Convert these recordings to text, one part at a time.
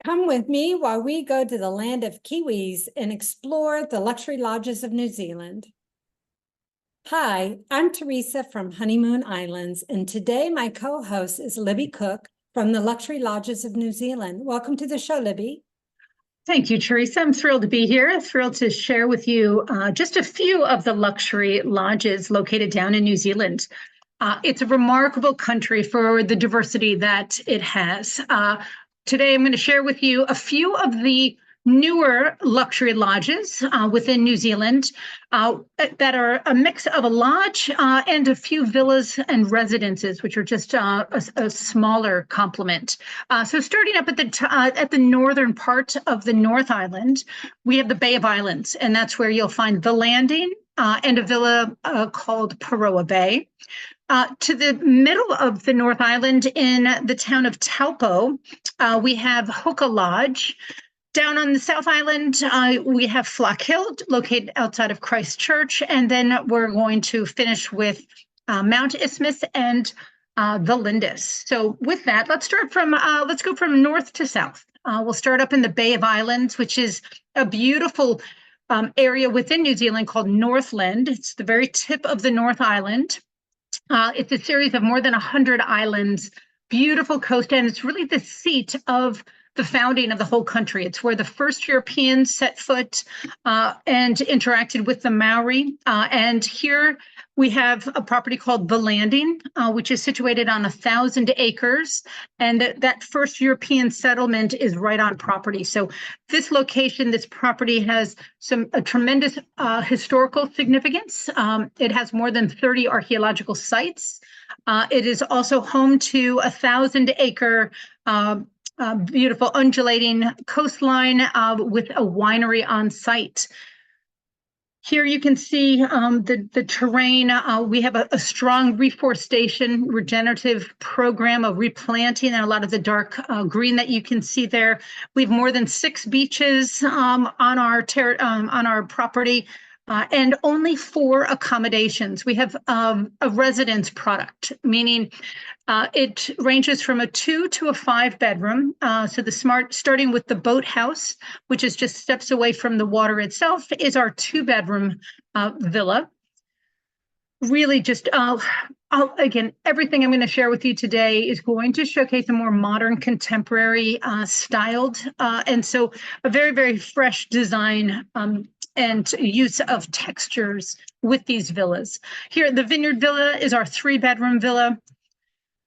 Come with me while we go to the land of Kiwis and explore the luxury lodges of New Zealand. Hi, I'm Teresa from Honeymoon Islands, and today my co-host is Libby Cook from the Luxury Lodges of New Zealand. Welcome to the show, Libby. Thank you, Teresa. I'm thrilled to be here. Thrilled to share with you just a few of the luxury lodges located down in New Zealand. It's a remarkable country for the diversity that it has. Today, I'm going to share with you a few of the newer luxury lodges within New Zealand that are a mix of a lodge and a few villas and residences, which are just a smaller complement. So starting up at the northern part of the North Island, we have the Bay of Islands, and that's where you'll find the Landing and a villa called Paroa Bay. To the middle of the North Island in the town of Taupo, we have Flockhill Lodge. Down on the South Island, we have Flockhill, located outside of Christchurch, and then we're going to finish with Mount Isthmus and the Lindis. So with that, let's go from north to south. We'll start up in the Bay of Islands, which is a beautiful area within New Zealand called Northland. It's the very tip of the North Island. It's a series of more than 100 islands, beautiful coast, and it's really the seat of the founding of the whole country. It's where the first Europeans set foot and interacted with the Maori. And here we have a property called The Landing, which is situated on 1,000 acres. And that first European settlement is right on property. So this location, this property has a tremendous historical significance. It has more than 30 archaeological sites. It is also home to 1,000-acre beautiful undulating coastline with a winery on site. Here you can see the terrain. We have a strong reforestation, regenerative program of replanting and a lot of the dark green that you can see there. We have more than 6 beaches on our property. And only 4 accommodations. We have a residence product, meaning it ranges from a 2 to a 5 bedroom. So starting with the boathouse, which is just steps away from the water itself, is our 2-bedroom villa. Really just, again, everything I'm going to share with you today is going to showcase a more modern, contemporary styled, and so a very, very fresh design and use of textures with these villas. Here, the Vineyard Villa is our 3-bedroom villa.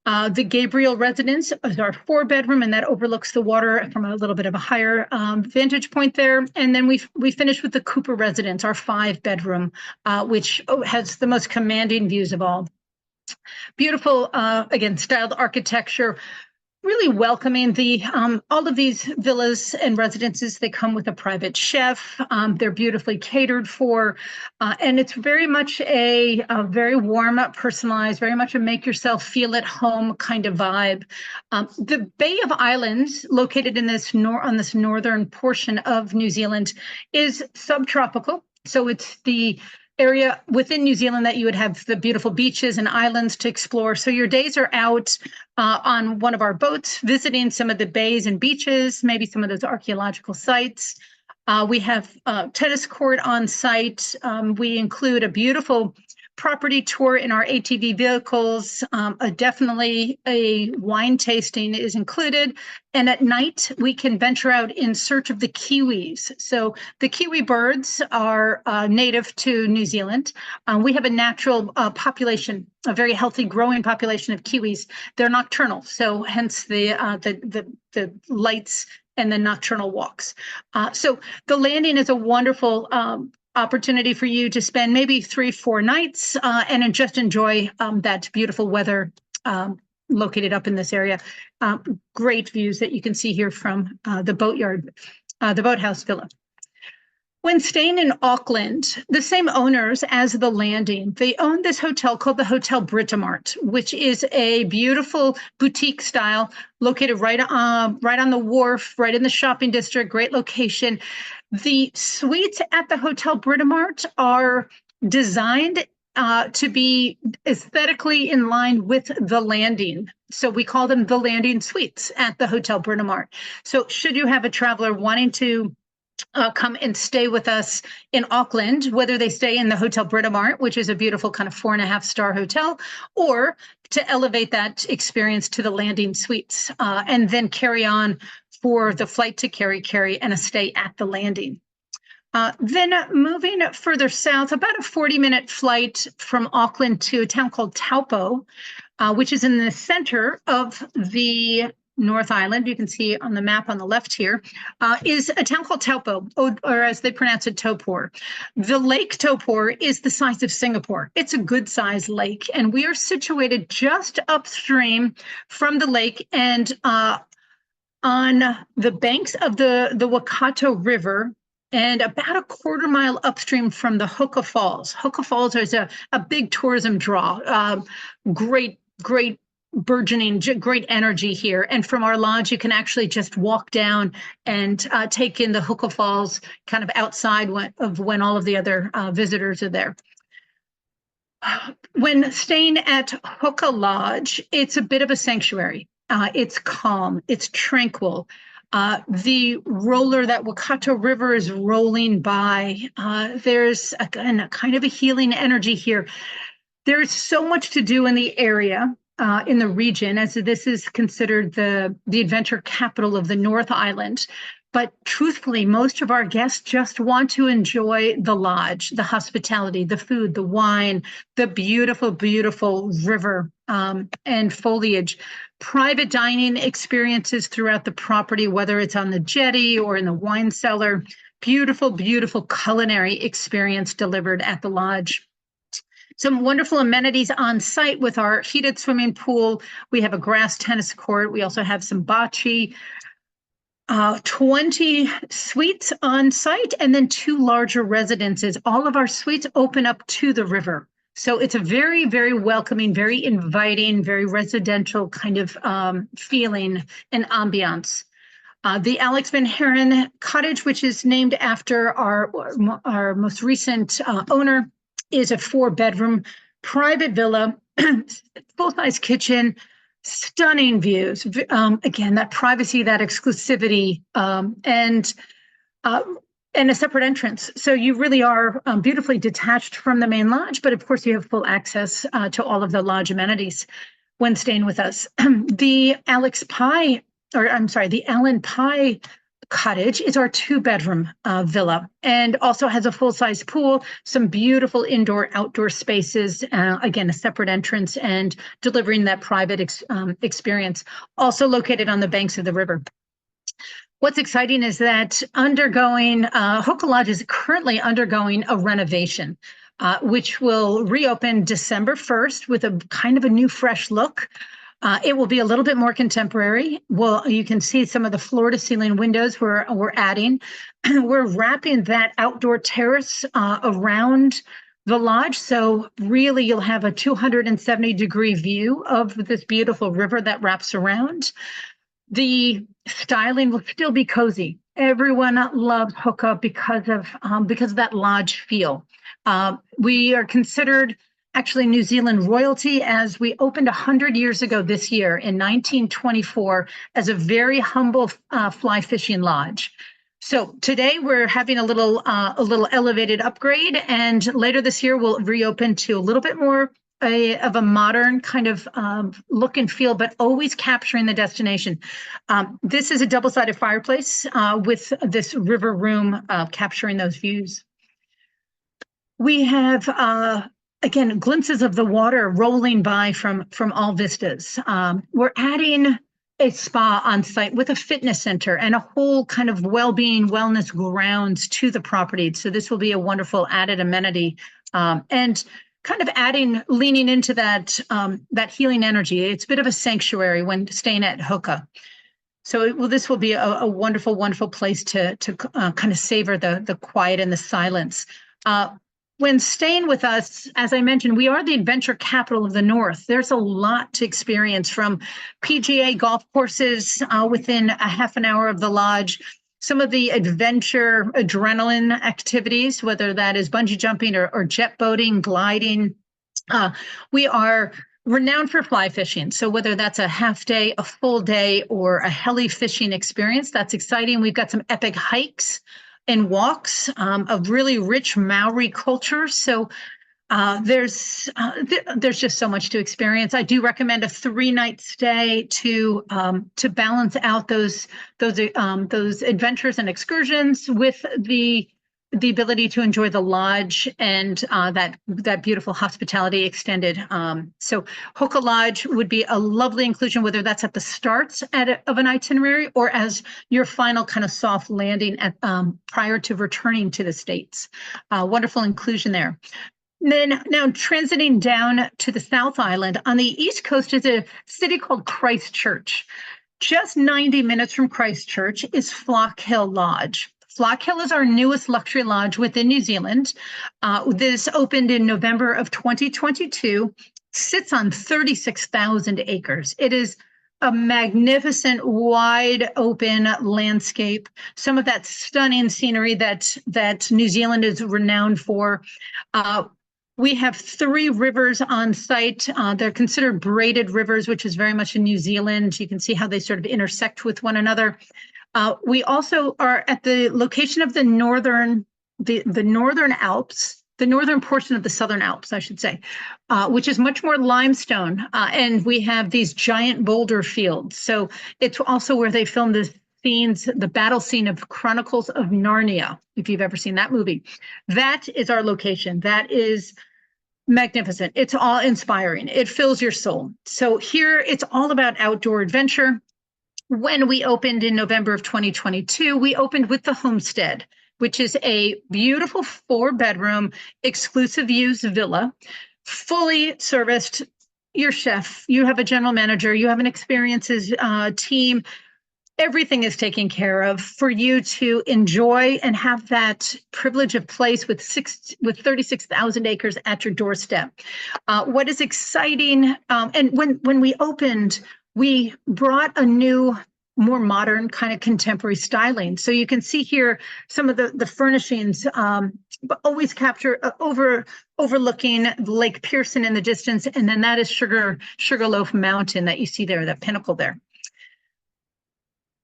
The Gabriel Residence is our 4-bedroom, and that overlooks the water from a little bit of a higher vantage point there. And then we finish with the Cooper Residence, our 5-bedroom, which has the most commanding views of all. Beautiful, again, styled architecture, really welcoming. All of these villas and residences, they come with a private chef. They're beautifully catered for, and it's very much a very warm, personalized, very much a make yourself feel at home kind of vibe. The Bay of Islands, located in on this northern portion of New Zealand, is subtropical. So it's the area within New Zealand that you would have the beautiful beaches and islands to explore. So your days are out on one of our boats, visiting some of the bays and beaches, maybe some of those archaeological sites. We have a tennis court on site. We include a beautiful property tour in our ATV vehicles. Definitely a wine tasting is included. And at night, we can venture out in search of the kiwis. So the kiwi birds are native to New Zealand. We have a natural population, a very healthy growing population of kiwis. They're nocturnal, so hence the lights and the nocturnal walks. So the Landing is a wonderful opportunity for you to spend maybe 3-4 nights and just enjoy that beautiful weather located up in this area. Great views that you can see here from the boathouse villa. When staying in Auckland, the same owners as the Landing, they own this hotel called the Hotel Britomart, which is a beautiful boutique style located right on the wharf, right in the shopping district, great location. The suites at the Hotel Britomart are designed to be aesthetically in line with the landing. So we call them the landing suites at the Hotel Bryn Mawr. So should you have a traveler wanting to come and stay with us in Auckland, whether they stay in the Hotel Bryn Mawr, which is a beautiful kind of 4.5-star hotel, or to elevate that experience to the landing suites, and then carry on for the flight to Kerikeri and a stay at the landing. Then moving further south, about a 40-minute flight from Auckland to a town called Taupo, which is in the center of the North Island. You can see on the map on the left here, is a town called Taupo, or as they pronounce it, Topor. The Lake Topor is the size of Singapore. It's a good-sized lake, and we are situated just upstream from the lake and on the banks of the Waikato River, and about a quarter-mile upstream from the Hooka Falls. Hooka Falls is a big tourism draw. Great burgeoning, great energy here. And from our lodge, you can actually just walk down and take in the Hooka Falls kind of outside when all of the other visitors are there. When staying at Flockhill Lodge, it's a bit of a sanctuary. It's calm, it's tranquil. The roller, that Waikato River is rolling by. There's a kind of a healing energy here. There's so much to do in the area, in the region, as this is considered the adventure capital of the North Island. But truthfully, most of our guests just want to enjoy the lodge, the hospitality, the food, the wine, the beautiful, beautiful river and foliage. Private dining experiences throughout the property, whether it's on the jetty or in the wine cellar. Beautiful, beautiful culinary experience delivered at the lodge. Some wonderful amenities on site with our heated swimming pool. We have a grass tennis court. We also have some bocce. 20 suites on site, and then 2 larger residences. All of our suites open up to the river. So it's a very, very welcoming, very inviting, very residential kind of feeling and ambiance. The Alex Van Haren Cottage, which is named after our most recent owner, is a 4-bedroom private villa, full-size kitchen, stunning views. Again, that privacy, that exclusivity, and a separate entrance. So you really are beautifully detached from the main lodge, but of course you have full access to all of the lodge amenities when staying with us. The Allen Pye Cottage is our 2-bedroom villa, and also has a full-size pool, some beautiful indoor-outdoor spaces, again, a separate entrance, and delivering that private experience, also located on the banks of the river. What's exciting is that Flockhill Lodge is currently undergoing a renovation, which will reopen December 1st with a kind of a new, fresh look. It will be a little bit more contemporary. Well, you can see some of the floor-to-ceiling windows we're adding. We're wrapping that outdoor terrace around the lodge, so really you'll have a 270-degree view of this beautiful river that wraps around. The styling will still be cozy. Everyone loves Hooka because of that lodge feel. We are considered actually New Zealand royalty, as we opened 100 years ago this year in 1924 as a very humble fly fishing lodge. So today we're having a little elevated upgrade, and later this year we'll reopen to a little bit more of a modern kind of look and feel, but always capturing the destination. This is a double-sided fireplace with this river room capturing those views. We have again, glimpses of the water rolling by from all vistas. We're adding a spa on site with a fitness center and a whole kind of well-being, wellness grounds to the property. So this will be a wonderful added amenity, and kind of leaning into that healing energy. It's a bit of a sanctuary when staying at Hooka. So this will be a wonderful, wonderful place to kind of savor the quiet and the silence. When staying with us, as I mentioned, we are the adventure capital of the North. There's a lot to experience, from PGA golf courses within a half an hour of the lodge, some of the adventure adrenaline activities, whether that is bungee jumping or jet boating, gliding, We are renowned for fly fishing. So whether that's a half day, a full day, or a heli fishing experience, that's exciting. We've got some epic hikes and walks of really rich Maori culture. So there's just so much to experience. I do recommend a 3-night stay to balance out those adventures and excursions with the ability to enjoy the lodge and that beautiful hospitality extended. So Hoka Lodge would be a lovely inclusion, whether that's at the start of an itinerary or as your final kind of soft landing at prior to returning to the States. Wonderful inclusion there. Then now transiting down to the South Island, on the East Coast is a city called Christchurch. Just 90 minutes from Christchurch is Flockhill Lodge. Flockhill is our newest luxury lodge within New Zealand. This opened in November of 2022, sits on 36,000 acres. It is a magnificent, wide open landscape, some of that stunning scenery that New Zealand is renowned for. We have 3 rivers on site. They're considered braided rivers, which is very much in New Zealand. You can see how they sort of intersect with one another. We also are at the location of the northern Alps, the northern portion of the Southern Alps, I should say, which is much more limestone. And we have these giant boulder fields. So it's also where they filmed the battle scene of Chronicles of Narnia, if you've ever seen that movie. That is our location. That is magnificent. It's all inspiring. It fills your soul. So here it's all about outdoor adventure. When we opened in November of 2022, we opened with the Homestead, which is a beautiful 4-bedroom exclusive use villa, fully serviced. Your chef, you have a general manager, you have an experiences team. Everything is taken care of for you to enjoy and have that privilege of place with 36,000 acres at your doorstep. What is exciting, and when we opened, we brought a new, more modern kind of contemporary styling. So you can see here some of the furnishings, but always capture overlooking Lake Pearson in the distance, and then that is Sugarloaf Mountain that you see there, that pinnacle there.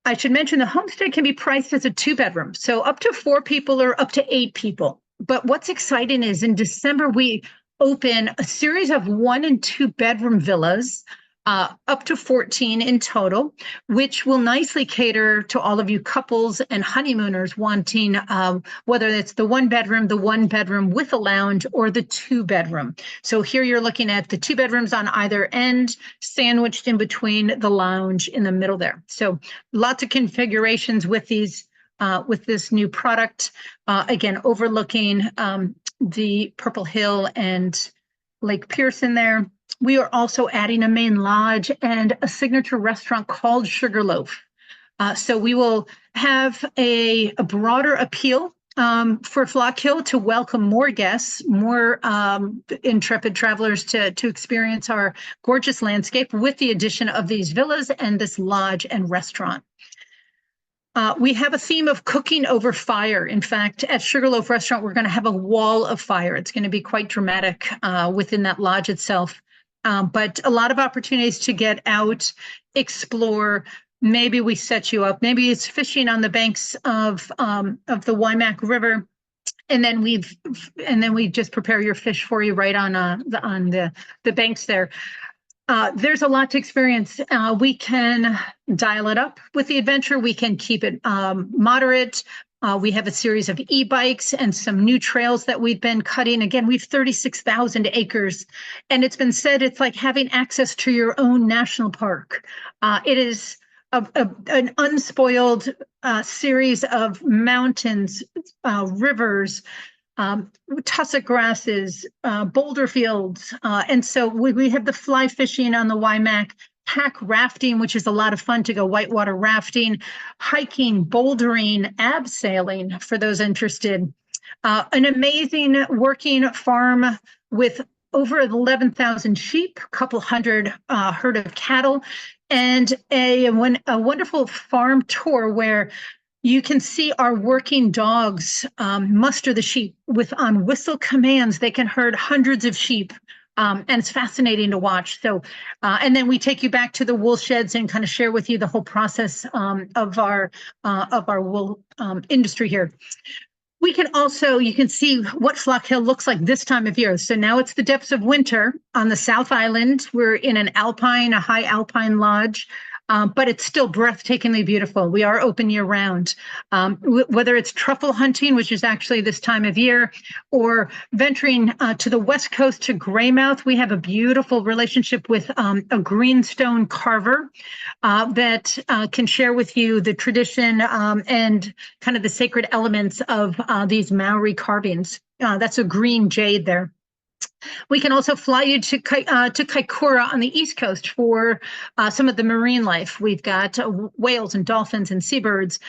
I should mention the homestead can be priced as a 2-bedroom, so up to 4 people or up to 8 people. But what's exciting is in December, we open a series of 1- and 2-bedroom villas, up to 14 in total, which will nicely cater to all of you couples and honeymooners wanting, whether it's the 1-bedroom with a lounge, or the 2-bedroom. So here you're looking at the 2 bedrooms on either end, sandwiched in between the lounge in the middle there. So lots of configurations with these, with this new product, again, overlooking the Purple Hill and Lake Pearson there. We are also adding a main lodge and a signature restaurant called Sugarloaf. So we will have a broader appeal for Flockhill to welcome more guests, more intrepid travelers to experience our gorgeous landscape with the addition of these villas and this lodge and restaurant. We have a theme of cooking over fire. In fact, at Sugarloaf Restaurant, we're going to have a wall of fire. It's going to be quite dramatic within that lodge itself. But a lot of opportunities to get out, explore. Maybe we set you up. Maybe it's fishing on the banks of the Waimak River, and then we just prepare your fish for you right on the banks there. There's a lot to experience. We can dial it up with the adventure. We can keep it moderate. We have a series of e-bikes and some new trails that we've been cutting. Again, we've 36,000 acres, and it's been said it's like having access to your own national park. It is an unspoiled series of mountains, rivers, tussock grasses, boulder fields. And so we have the fly fishing on the Waimak, pack rafting, which is a lot of fun to go whitewater rafting, hiking, bouldering, abseiling for those interested. An amazing working farm with over 11,000 sheep, a couple hundred herd of cattle, and a wonderful farm tour where you can see our working dogs muster the sheep on whistle commands. They can herd hundreds of sheep And it's fascinating to watch. So, and then we take you back to the wool sheds and kind of share with you the whole process of our wool industry here. We can also, you can see what Flockhill looks like this time of year. So now it's the depths of winter on the South Island. We're in a high alpine lodge, but it's still breathtakingly beautiful. We are open year round. Whether it's truffle hunting, which is actually this time of year, or venturing to the west coast to Greymouth, we have a beautiful relationship with a greenstone carver that can share with you the tradition and kind of the sacred elements of these Maori carvings. That's a green jade there. We can also fly you to Kaikoura on the East Coast for some of the marine life. We've got whales and dolphins and seabirds,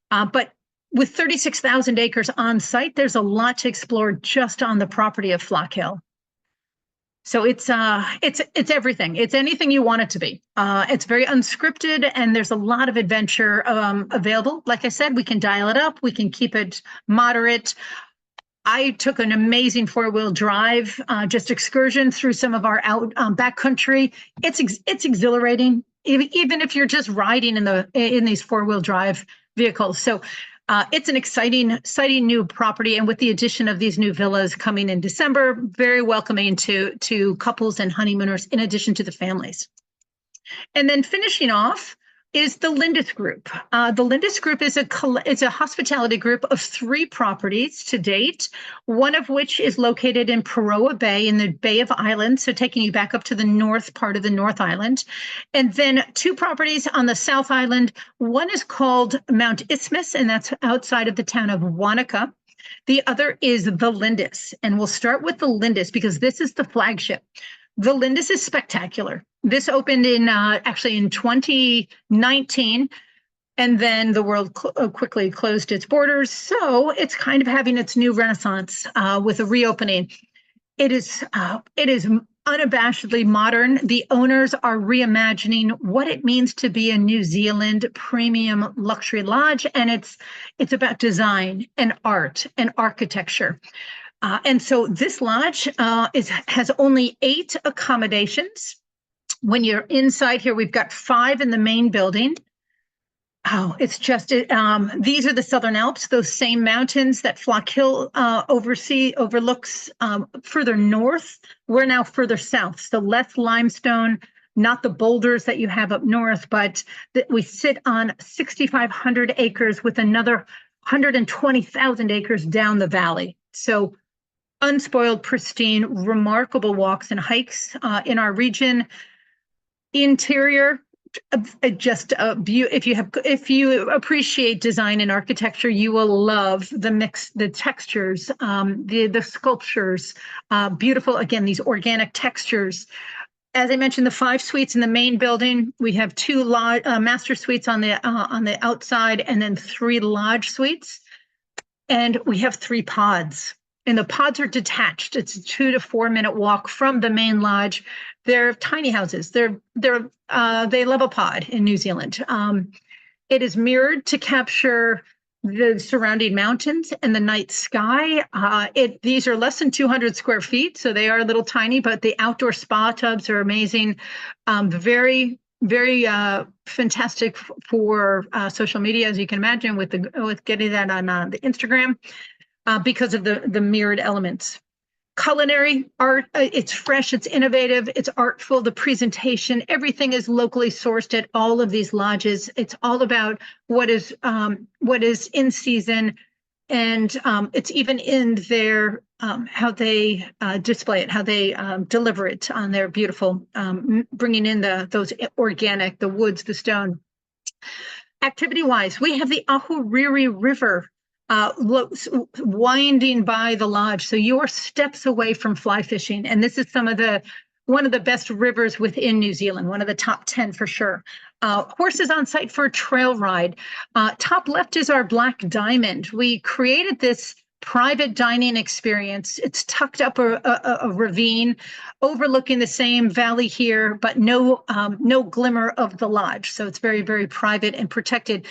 but with 36,000 acres on site, there's a lot to explore just on the property of Flockhill. So it's everything. It's anything you want it to be. It's very unscripted, and there's a lot of adventure available. Like I said, we can dial it up. We can keep it moderate. I took an amazing 4-wheel drive, just excursion through some of our backcountry. It's exhilarating, even if you're just riding in these 4-wheel drive vehicles. So it's an exciting new property, and with the addition of these new villas coming in December, very welcoming to couples and honeymooners, in addition to the families. And then finishing off is the Lindis Group. The Lindis Group is a hospitality group of 3 properties to date, one of which is located in Paroa Bay in the Bay of Islands, so taking you back up to the north part of the North Island. And then 2 properties on the South Island. One is called Mount Isthmus, and that's outside of the town of Wanaka. The other is the Lindis, and we'll start with the Lindis because this is the flagship. The Lindis is spectacular. This opened in actually in 2019, and then the world quickly closed its borders. So it's kind of having its new renaissance with a reopening. It is unabashedly modern. The owners are reimagining what it means to be a New Zealand premium luxury lodge, and it's about design and art and architecture. And so this lodge has only 8 accommodations. When you're inside here, we've got 5 in the main building. Oh, it's just, these are the Southern Alps, those same mountains that Flockhill overlooks further north. We're now further south, so less limestone, not the boulders that you have up north, but we sit on 6,500 acres with another 120,000 acres down the valley. So unspoiled, pristine, remarkable walks and hikes in our region. Interior, just a if you appreciate design and architecture, you will love the mix, the textures, the sculptures, beautiful. Again, these organic textures. As I mentioned, the 5 suites in the main building. We have 2 master suites on the outside, and then 3 lodge suites, and we have 3 pods. And the pods are detached. It's a 2 to 4 minute walk from the main lodge. They're tiny houses. They love a pod in New Zealand. It is mirrored to capture the surrounding mountains and the night sky. These are less than 200 square feet, so they are a little tiny, but the outdoor spa tubs are amazing. Very, very fantastic for social media, as you can imagine, with getting that on the Instagram. Because of the mirrored elements. Culinary art, it's fresh, it's innovative, it's artful, the presentation, everything is locally sourced at all of these lodges. It's all about what is in season, and it's even in their how they display it, how they deliver it on their beautiful, bringing in those organic, the woods, the stone. Activity-wise, we have the Ahuriri River winding by the lodge, so you're steps away from fly fishing, and this is one of the best rivers within New Zealand, one of the top 10 for sure. Horses on site for a trail ride. Top left is our Black Diamond. We created this private dining experience. It's tucked up a ravine overlooking the same valley here, but no glimmer of the lodge. So it's very, very private and protected.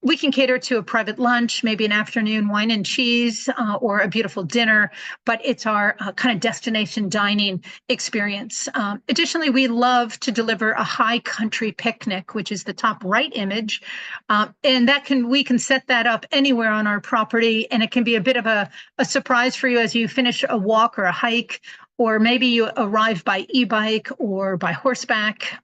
we can cater to a private lunch, maybe an afternoon wine and cheese, or a beautiful dinner, but it's our kind of destination dining experience. Additionally, we love to deliver a high country picnic, which is the top right image. And we can set that up anywhere on our property, and it can be a bit of a surprise for you as you finish a walk or a hike, or maybe you arrive by e-bike or by horseback.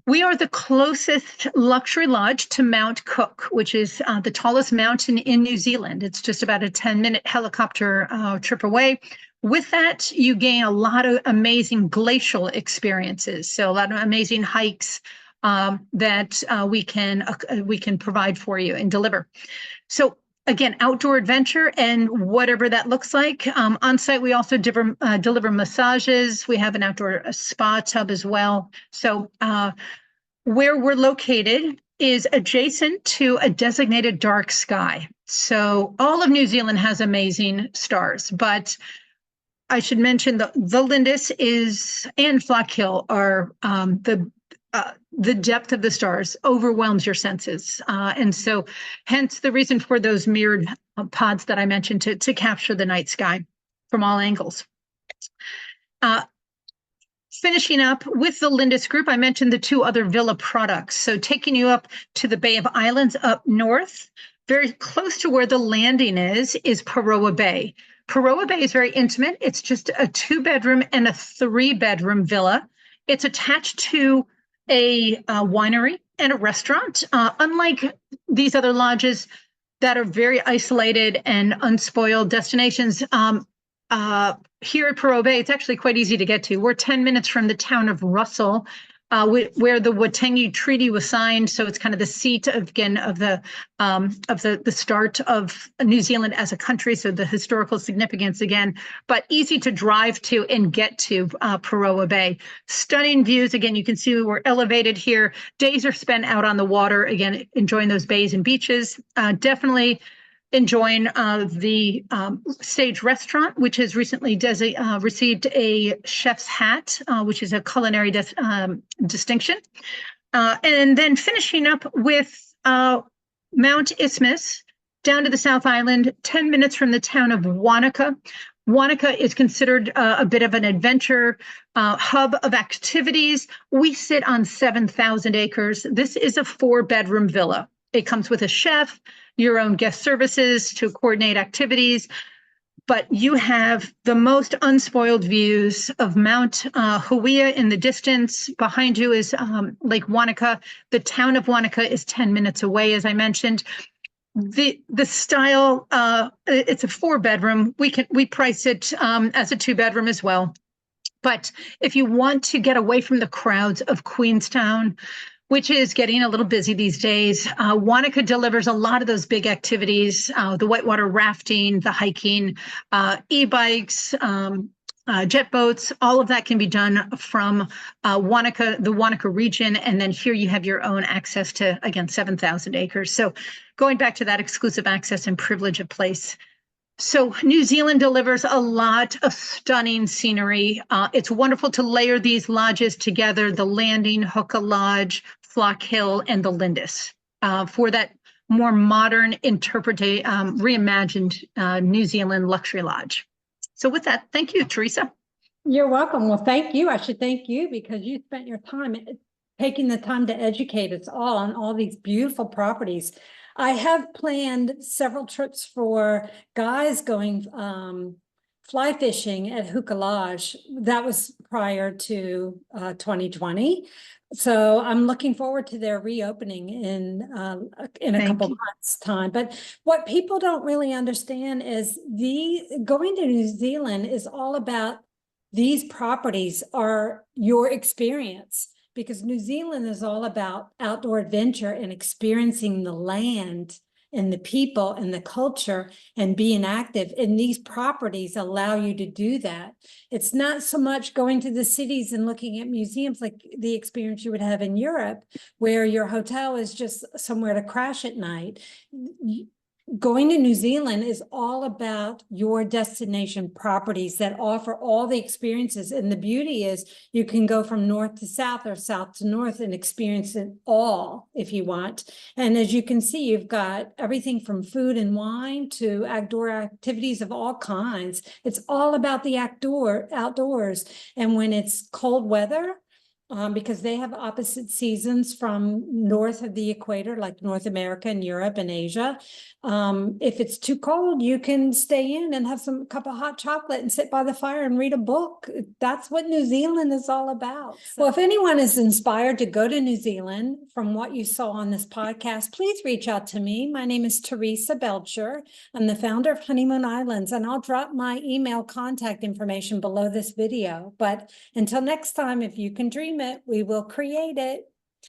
We are the closest luxury lodge to Mount Cook, which is the tallest mountain in New Zealand. It's just about a 10-minute helicopter trip away. With that, you gain a lot of amazing glacial experiences. So a lot of amazing hikes that we can provide for you and deliver. So again, outdoor adventure and whatever that looks like. On site, we also deliver massages. We have an outdoor spa tub as well. So where we're located is adjacent to a designated dark sky. So all of New Zealand has amazing stars, but I should mention the Lindis and Flockhill are the depth of the stars overwhelms your senses. And so hence the reason for those mirrored pods that I mentioned to capture the night sky from all angles. Finishing up with the Lindis group, I mentioned the two other villa products. So taking you up to the Bay of Islands up north, very close to where the landing is Paroa Bay. Paroa Bay is very intimate. It's just a 2-bedroom and a 3-bedroom villa. It's attached to a winery and a restaurant. Unlike these other lodges that are very isolated and unspoiled destinations, here at Paroa Bay, it's actually quite easy to get to. We're 10 minutes from the town of Russell, where the Waitangi Treaty was signed. So it's kind of the seat of the start of New Zealand as a country. So the historical significance again, but easy to drive to and get to Paroa Bay. Stunning views. Again, you can see we're elevated here. Days are spent out on the water, again, enjoying those bays and beaches. Definitely enjoying the Stage Restaurant, which has recently received a chef's hat, which is a culinary distinction. And then finishing up with Mount Isthmus, down to the South Island, 10 minutes from the town of Wanaka. Wanaka is considered a bit of an adventure hub of activities. We sit on 7,000 acres. This is a 4-bedroom villa. It comes with a chef, your own guest services to coordinate activities, but you have the most unspoiled views of Mount Hawea in the distance. Behind you is Lake Wanaka. The town of Wanaka is 10 minutes away, as I mentioned. The style, it's a 4-bedroom. We price it as a 2-bedroom as well. But if you want to get away from the crowds of Queenstown, which is getting a little busy these days, Wanaka delivers a lot of those big activities, the whitewater rafting, the hiking, e-bikes, jet boats. All of that can be done from Wanaka, the Wanaka region. And then here you have your own access to, again, 7,000 acres. So going back to that exclusive access and privilege of place. So New Zealand delivers a lot of stunning scenery. It's wonderful to layer these lodges together, the Landing, Hookah Lodge, Flockhill, and the Lindis, for that more modern, reimagined New Zealand luxury lodge. So with that, thank you, Teresa. You're welcome. Well, thank you. I should thank you because you spent your time taking the time to educate us all on all these beautiful properties. I have planned several trips for guys going fly fishing at Hookah Lodge. That was prior to 2020. So I'm looking forward to their reopening in a couple months' time. But what people don't really understand is going to New Zealand is all about these properties are your experience. Because New Zealand is all about outdoor adventure and experiencing the land and the people and the culture and being active. And these properties allow you to do that. It's not so much going to the cities and looking at museums like the experience you would have in Europe, where your hotel is just somewhere to crash at night. going to New Zealand is all about your destination properties that offer all the experiences. And the beauty is you can go from north to south or south to north and experience it all if you want. And as you can see, you've got everything from food and wine to outdoor activities of all kinds. It's all about the outdoors. And when it's cold weather, because they have opposite seasons from north of the equator, like North America and Europe and Asia. If it's too cold, you can stay in and have some cup of hot chocolate and sit by the fire and read a book. That's what New Zealand is all about. Well, if anyone is inspired to go to New Zealand from what you saw on this podcast, please reach out to me. My name is Teresa Belcher. I'm the founder of Honeymoon Islands, and I'll drop my email contact information below this video. But until next time, if you can dream it, we will create it.